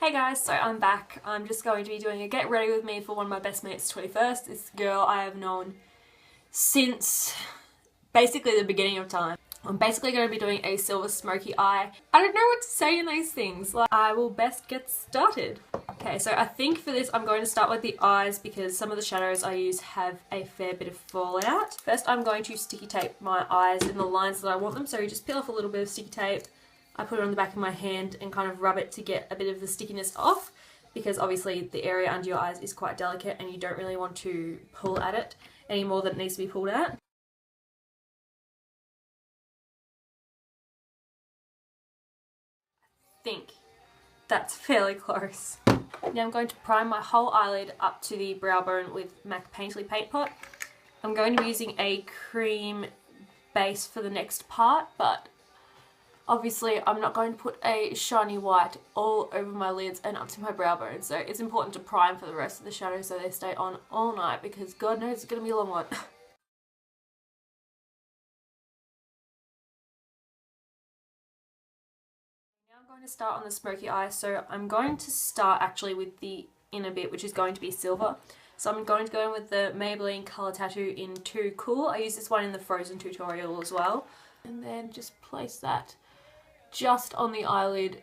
Hey guys, so I'm back. I'm just going to be doing a get ready with me for one of my best mates' 21st. This girl I have known since basically the beginning of time. I'm basically going to be doing a silver smoky eye. I don't know what to say in these things. Like, I will best get started. Okay, so I think for this I'm going to start with the eyes because some of the shadows I use have a fair bit of fallout. First I'm going to sticky tape my eyes in the lines that I want them. So you just peel off a little bit of sticky tape. I put it on the back of my hand and kind of rub it to get a bit of the stickiness off, because obviously the area under your eyes is quite delicate and you don't really want to pull at it any more than it needs to be pulled at. I think that's fairly close. Now I'm going to prime my whole eyelid up to the brow bone with MAC Painterly Paint Pot. I'm going to be using a cream base for the next part, but obviously I'm not going to put a shiny white all over my lids and up to my brow bone, so it's important to prime for the rest of the shadows so they stay on all night, because God knows it's going to be a long one. Now I'm going to start on the smoky eye, so I'm going to start actually with the inner bit, which is going to be silver. So I'm going to go in with the Maybelline Colour Tattoo in Too Cool. I use this one in the Frozen tutorial as well. And then just place that just on the eyelid,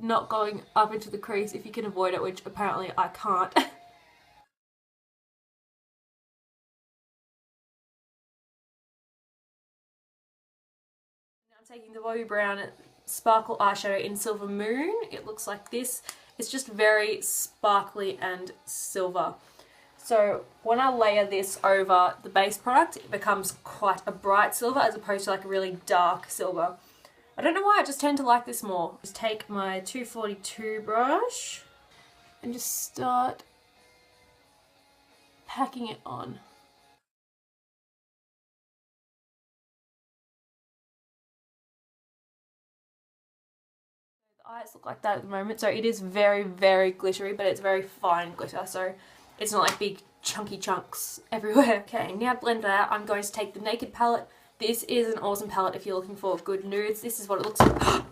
not going up into the crease if you can avoid it, which apparently I can't. Now I'm taking the Bobbi Brown Sparkle Eyeshadow in Silver Moon. It looks like this. It's just very sparkly and silver. So when I layer this over the base product, it becomes quite a bright silver as opposed to like a really dark silver. I don't know why, I just tend to like this more. Just take my 242 brush and just start packing it on. The eyes look like that at the moment, so it is very, very glittery, but it's very fine glitter, so it's not like big chunky chunks everywhere. Okay, now to blend that out, I'm going to take the Naked palette. This is an awesome palette if you're looking for good nudes. This is what it looks like.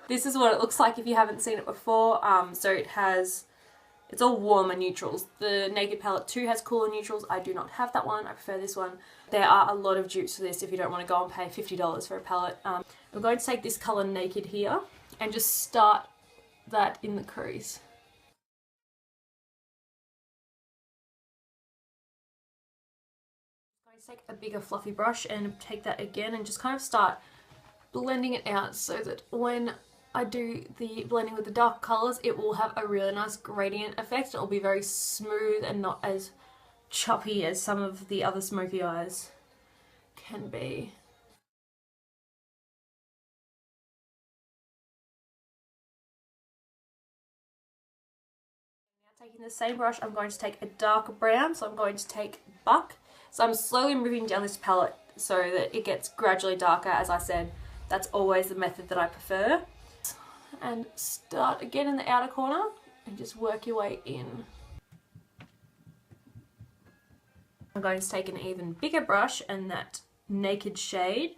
This is what it looks like if you haven't seen it before. So it's all warmer neutrals. The Naked palette 2 has cooler neutrals. I do not have that one. I prefer this one. There are a lot of dupes for this if you don't want to go and pay $50 for a palette. I'm going to take this colour Naked here and just start that in the crease. Take a bigger fluffy brush and take that again and just kind of start blending it out so that when I do the blending with the dark colours, it will have a really nice gradient effect. It will be very smooth and not as choppy as some of the other smoky eyes can be. Now taking the same brush, I'm going to take a darker brown, so I'm going to take Buck. So I'm slowly moving down this palette so that it gets gradually darker. As I said, that's always the method that I prefer. And start again in the outer corner and just work your way in. I'm going to take an even bigger brush and that Naked shade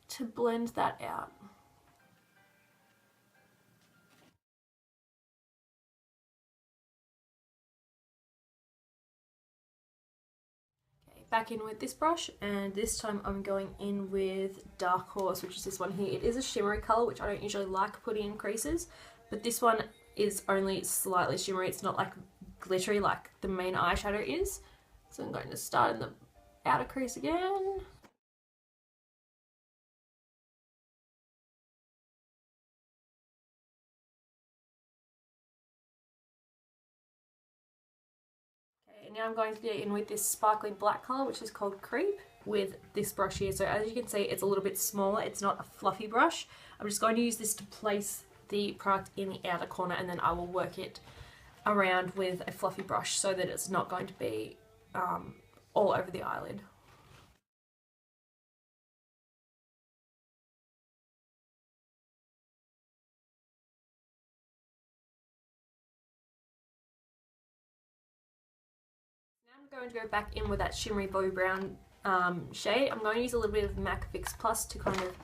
to blend that out. Back in with this brush, and this time I'm going in with Dark Horse, which is this one here. It is a shimmery colour, which I don't usually like putting in creases, but this one is only slightly shimmery. It's not like glittery like the main eyeshadow is. So I'm going to start in the outer crease again. Now I'm going to get in with this sparkly black colour, which is called Creep, with this brush here. So as you can see, it's a little bit smaller. It's not a fluffy brush. I'm just going to use this to place the product in the outer corner, and then I will work it around with a fluffy brush so that it's not going to be all over the eyelid. I'm going to go back in with that shimmery Bobbi Brown shade. I'm going to use a little bit of MAC Fix Plus to kind of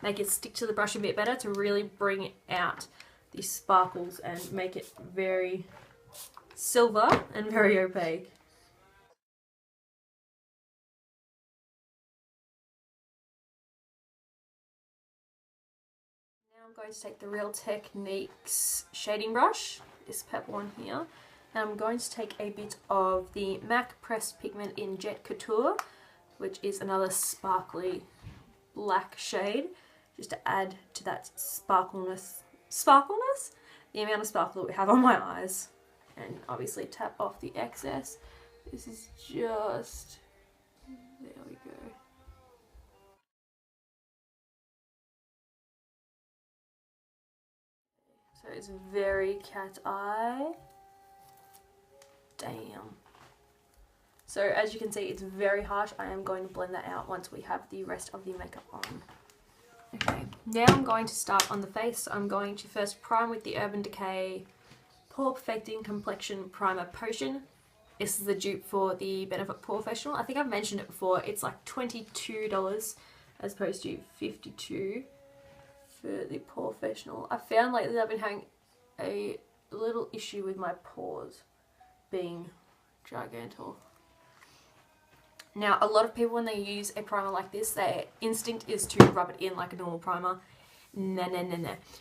make it stick to the brush a bit better, to really bring out the sparkles and make it very silver and very opaque. Now I'm going to take the Real Techniques shading brush, this purple one here, and I'm going to take a bit of the MAC Pressed Pigment in Jet Couture, which is another sparkly black shade, just to add to that sparkleness, the amount of sparkle that we have on my eyes, and obviously tap off the excess. This is just, there we go. So it's very cat eye. Damn. So as you can see, it's very harsh. I am going to blend that out once we have the rest of the makeup on. Okay, now I'm going to start on the face. I'm going to first prime with the Urban Decay Pore Perfecting Complexion Primer Potion. This is the dupe for the Benefit POREfessional. I think I've mentioned it before. It's like $22 as opposed to $52 for the POREfessional. I found lately that I've been having a little issue with my pores being gigantor. Now, a lot of people, when they use a primer like this, their instinct is to rub it in like a normal primer. No.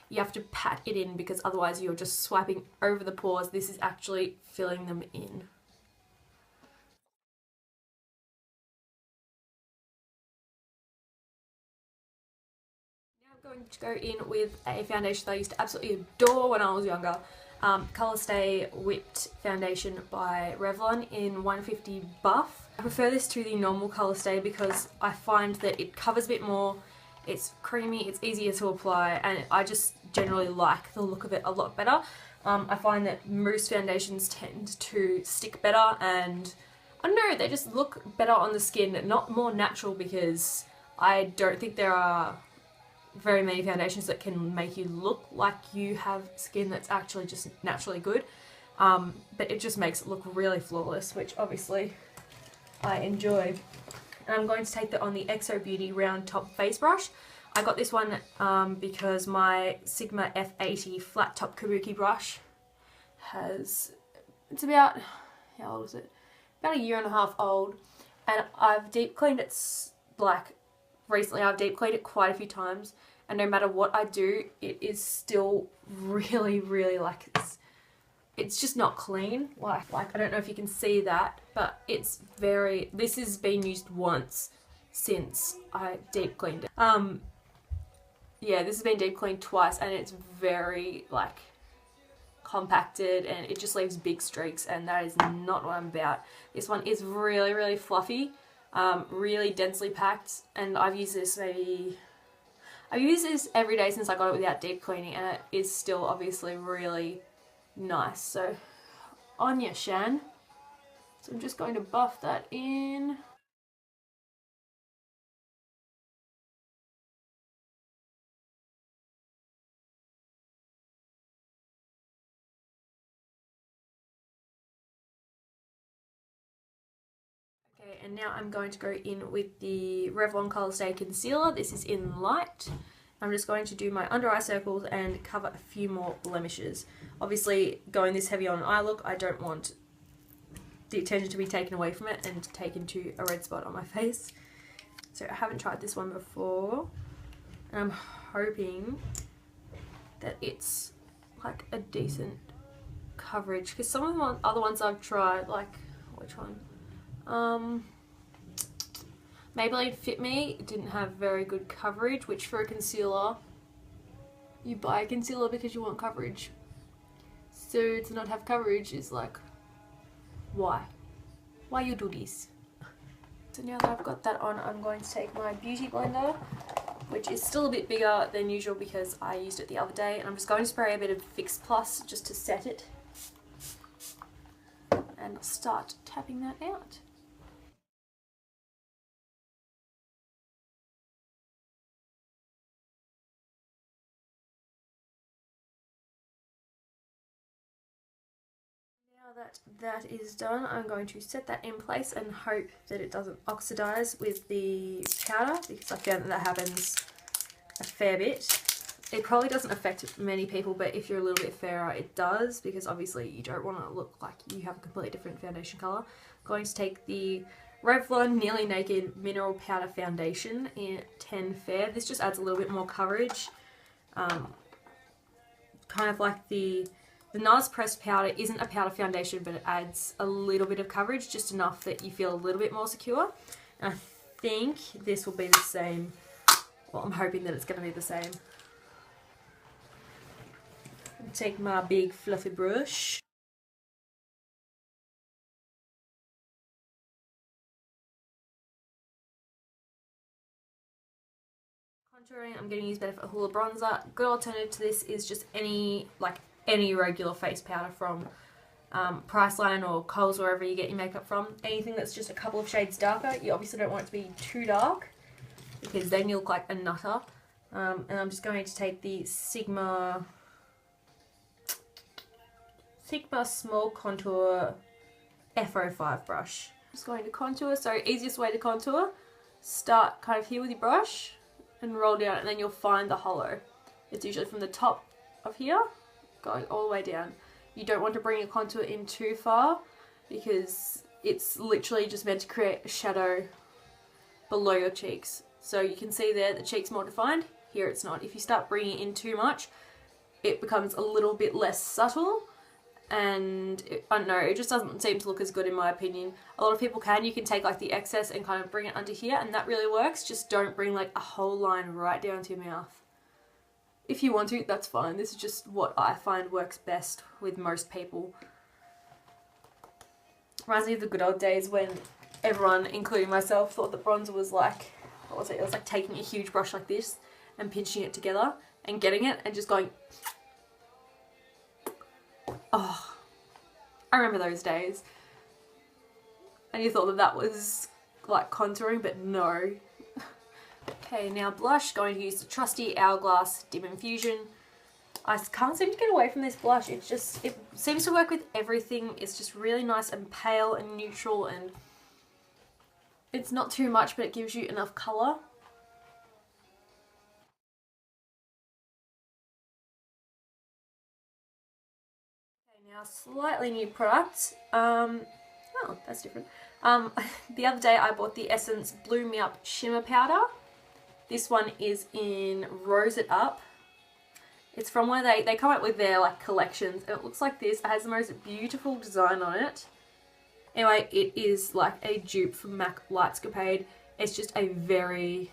You have to pat it in because otherwise you're just swiping over the pores. This is actually filling them in. Now I'm going to go in with a foundation that I used to absolutely adore when I was younger. Colorstay Whipped Foundation by Revlon in 150 Buff. I prefer this to the normal Colorstay because I find that it covers a bit more, it's creamy, it's easier to apply, and I just generally like the look of it a lot better. I find that mousse foundations tend to stick better, and I don't know, they just look better on the skin, not more natural, because I don't think there are very many foundations that can make you look like you have skin that's actually just naturally good, but it just makes it look really flawless, which obviously I enjoy. And I'm going to take that on the XO Beauty Round Top Face Brush. I got this one because my Sigma F80 Flat Top Kabuki brush it's about, how old is it? About a year and a half old, and I've deep cleaned it recently. I've deep cleaned it quite a few times, and no matter what I do, it is still really like it's just not clean. Like I don't know if you can see that, but it's very, this has been used once since I deep cleaned it. Yeah, this has been deep cleaned twice, and it's very like compacted, and it just leaves big streaks, and that is not what I'm about. This one is really fluffy, really densely packed, and I've used this every day since I got it without deep cleaning, and it is still obviously really nice. So on ya, Shan. So I'm just going to buff that in. Okay, and now I'm going to go in with the Revlon Colorstay Concealer. This is in Light. I'm just going to do my under eye circles and cover a few more blemishes. Obviously, going this heavy on an eye look, I don't want the attention to be taken away from it and taken to a red spot on my face. So I haven't tried this one before, and I'm hoping that it's like a decent coverage, because some of the other ones I've tried, like, which one? Maybelline Fit Me didn't have very good coverage, which for a concealer, you buy a concealer because you want coverage. So to not have coverage is like, why? Why you do this? So now that I've got that on, I'm going to take my Beauty Blender, which is still a bit bigger than usual because I used it the other day, and I'm just going to spray a bit of Fix Plus just to set it, and start tapping that out. Now that that is done, I'm going to set that in place and hope that it doesn't oxidize with the powder, because I found that happens a fair bit. It probably doesn't affect many people, but if you're a little bit fairer, it does, because obviously you don't want to look like you have a completely different foundation colour. I'm going to take the Revlon Nearly Naked Mineral Powder Foundation in 10 Fair. This just adds a little bit more coverage. Kind of like the NARS Pressed Powder isn't a powder foundation, but it adds a little bit of coverage, just enough that you feel a little bit more secure. And I think this will be the same. Well, I'm hoping that it's going to be the same. Take my big fluffy brush. Contouring, I'm going to use Benefit Hoola Bronzer. Good alternative to this is just any regular face powder from Priceline or Kohl's, wherever you get your makeup from. Anything that's just a couple of shades darker. You obviously don't want it to be too dark, because then you look like a nutter. And I'm just going to take the Sigma Small Contour F05 brush. Just going to contour, so easiest way to contour, start kind of here with your brush and roll down, and then you'll find the hollow. It's usually from the top of here, going all the way down. You don't want to bring your contour in too far, because it's literally just meant to create a shadow below your cheeks. So you can see there the cheek's more defined, here it's not. If you start bringing in too much, it becomes a little bit less subtle, and I don't know, it just doesn't seem to look as good in my opinion. A lot of people you can take like the excess and kind of bring it under here, and that really works. Just don't bring like a whole line right down to your mouth. If you want to, that's fine. This is just what I find works best with most people. Reminds me of the good old days when everyone, including myself, thought that bronzer was like, what was it? It was like taking a huge brush like this and pinching it together and getting it and just going, oh, I remember those days. And you thought that that was like contouring, but no. Okay, now blush, going to use the trusty Hourglass Dim Infusion. I can't seem to get away from this blush. It seems to work with everything. It's just really nice and pale and neutral, and it's not too much, but it gives you enough colour. Now, slightly new product. Oh, that's different. The other day I bought the Essence Bloom Me Up Shimmer Powder. This one is in Rose It Up. It's from where they come up with their like collections, and it looks like this. It has the most beautiful design on it. Anyway, it is like a dupe from MAC Lightscapade. It's just a very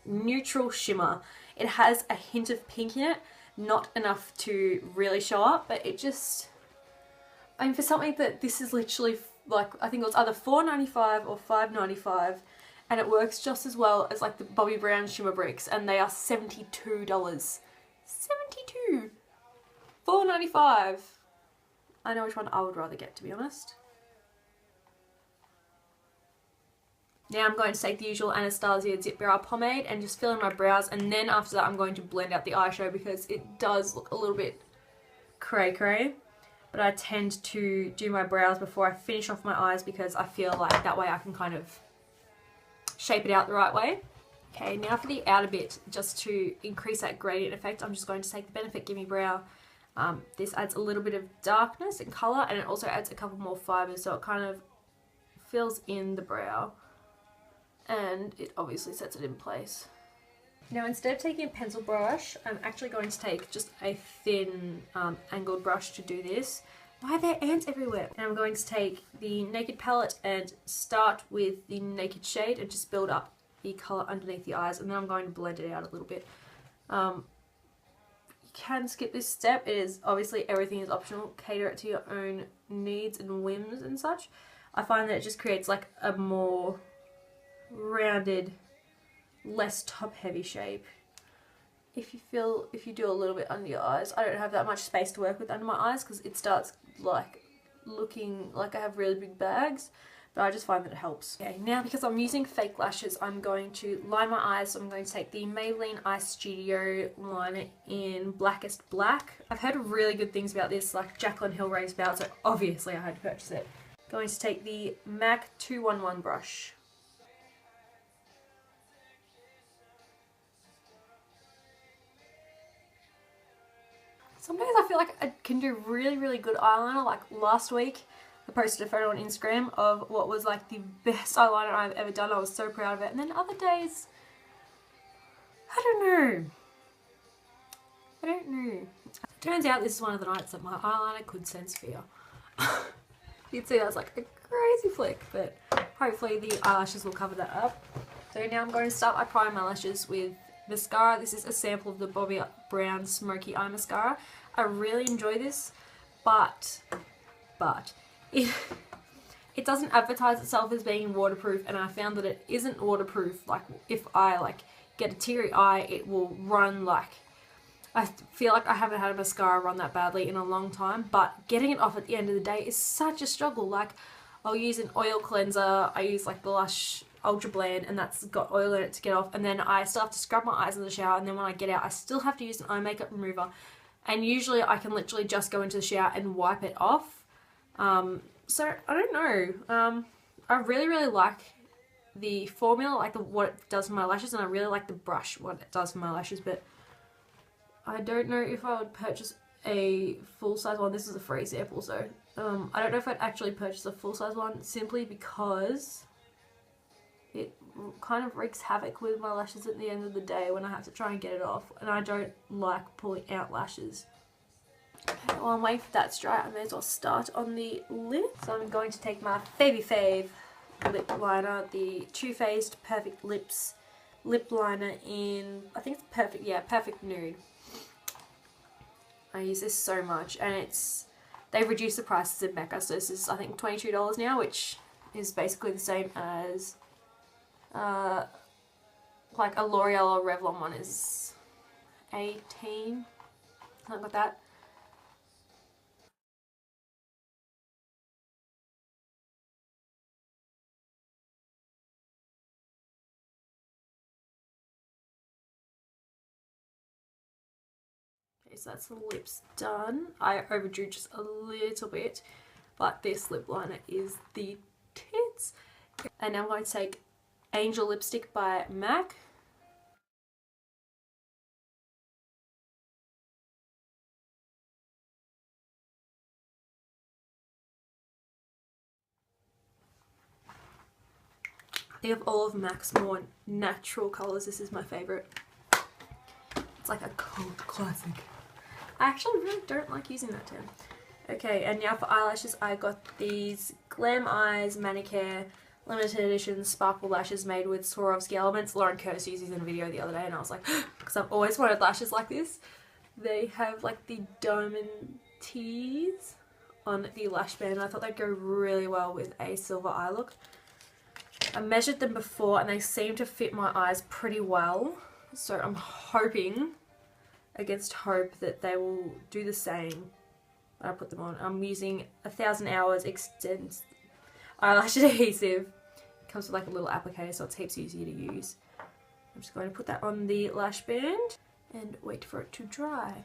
neutral shimmer. It has a hint of pink in it, not enough to really show up, but it just, I mean, for something that this is literally like, I think it was either $4.95 or $5.95, and it works just as well as like the Bobbi Brown Shimmer Bricks, and they are $72. $72! $4.95! I know which one I would rather get, to be honest. Now I'm going to take the usual Anastasia Zip Brow Pomade and just fill in my brows, and then after that I'm going to blend out the eyeshadow because it does look a little bit cray-cray. But I tend to do my brows before I finish off my eyes because I feel like that way I can kind of shape it out the right way. Okay, now for the outer bit, just to increase that gradient effect, I'm just going to take the Benefit Gimme Brow. This adds a little bit of darkness and colour, and it also adds a couple more fibres, so it kind of fills in the brow. And it obviously sets it in place. Now instead of taking a pencil brush, I'm actually going to take just a thin angled brush to do this. Why are there ants everywhere? And I'm going to take the Naked palette and start with the Naked shade and just build up the colour underneath the eyes, and then I'm going to blend it out a little bit. You can skip this step. It is obviously, everything is optional. Cater it to your own needs and whims and such. I find that it just creates like a more rounded, less top heavy shape. If you do a little bit under your eyes, I don't have that much space to work with under my eyes because it starts like looking like I have really big bags, but I just find that it helps. Okay, now because I'm using fake lashes, I'm going to line my eyes. So I'm going to take the Maybelline Eye Studio one in Blackest Black. I've heard really good things about this, like Jaclyn Hill raves about, so obviously I had to purchase it. Going to take the MAC 211 brush. Some days I feel like I can do really, really good eyeliner. Like last week, I posted a photo on Instagram of what was like the best eyeliner I've ever done. I was so proud of it. And then other days, I don't know. It turns out this is one of the nights that my eyeliner could sense fear. You'd see that was like a crazy flick, but hopefully the eyelashes will cover that up. So now I'm going to start by priming my lashes with mascara. This is a sample of the Bobbi Brown Smoky Eye Mascara. I really enjoy this, but it doesn't advertise itself as being waterproof, and I found that it isn't waterproof. Like if I like get a teary eye, it will run like, I feel like I haven't had a mascara run that badly in a long time, but getting it off at the end of the day is such a struggle. Like I'll use an oil cleanser, I use like the Lush Ultra Blend, and that's got oil in it to get off, and then I still have to scrub my eyes in the shower, and then when I get out I still have to use an eye makeup remover, and usually I can literally just go into the shower and wipe it off. So I don't know, I really like the formula, like what it does for my lashes, and I really like the brush, what it does for my lashes, but I don't know if I would purchase a full-size one. This is a free sample, so I don't know if I'd actually purchase a full-size one, simply because it kind of wreaks havoc with my lashes at the end of the day when I have to try and get it off, and I don't like pulling out lashes. Okay, while I'm waiting for that to dry, I may as well start on the lid. So I'm going to take my fave lip liner, the Too Faced Perfect Lips lip liner in, I think it's perfect, yeah, Perfect Nude. I use this so much, and they've reduced the prices in Mecca, so this is I think $22 now, which is basically the same as like a L'Oreal or Revlon one is 18, something like that. Okay, so that's the lips done. I overdrew just a little bit, but this lip liner is the tits. And now I'm going to take Angel Lipstick by MAC. I think of all of MAC's more natural colours, this is my favourite. It's like a cult classic. I actually really don't like using that term. Okay, and now for eyelashes, I got these Glam Eyes Manicare limited edition sparkle lashes made with Swarovski elements. Lauren Curtis used these in a video the other day, and I was like, because I've always wanted lashes like this. They have like the diamond tees on the lash band, and I thought they'd go really well with a silver eye look. I measured them before, and they seem to fit my eyes pretty well, so I'm hoping against hope that they will do the same when I put them on. I'm using 1000 Hours Extend eyelash adhesive. It comes with like a little applicator, so it's heaps easier to use. I'm just going to put that on the lash band and wait for it to dry.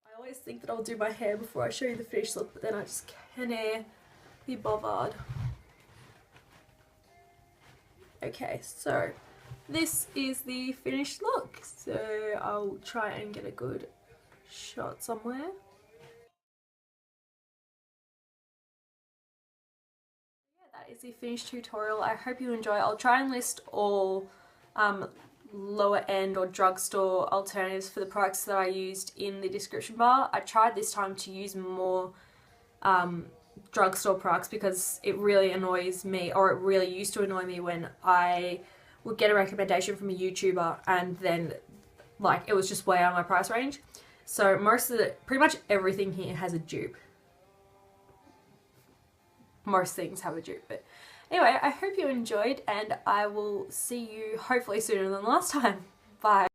I always think that I'll do my hair before I show you the finished look, but then I just can't be bothered. Okay, so this is the finished look. So I'll try and get a good shot somewhere. Yeah, that is the finished tutorial. I hope you enjoy. I'll try and list all lower end or drugstore alternatives for the products that I used in the description bar. I tried this time to use more drugstore products because it really annoys me, or it really used to annoy me when I would get a recommendation from a YouTuber and then like it was just way out of my price range. So pretty much everything here has a dupe. Most things have a dupe, but anyway, I hope you enjoyed, and I will see you hopefully sooner than last time. Bye.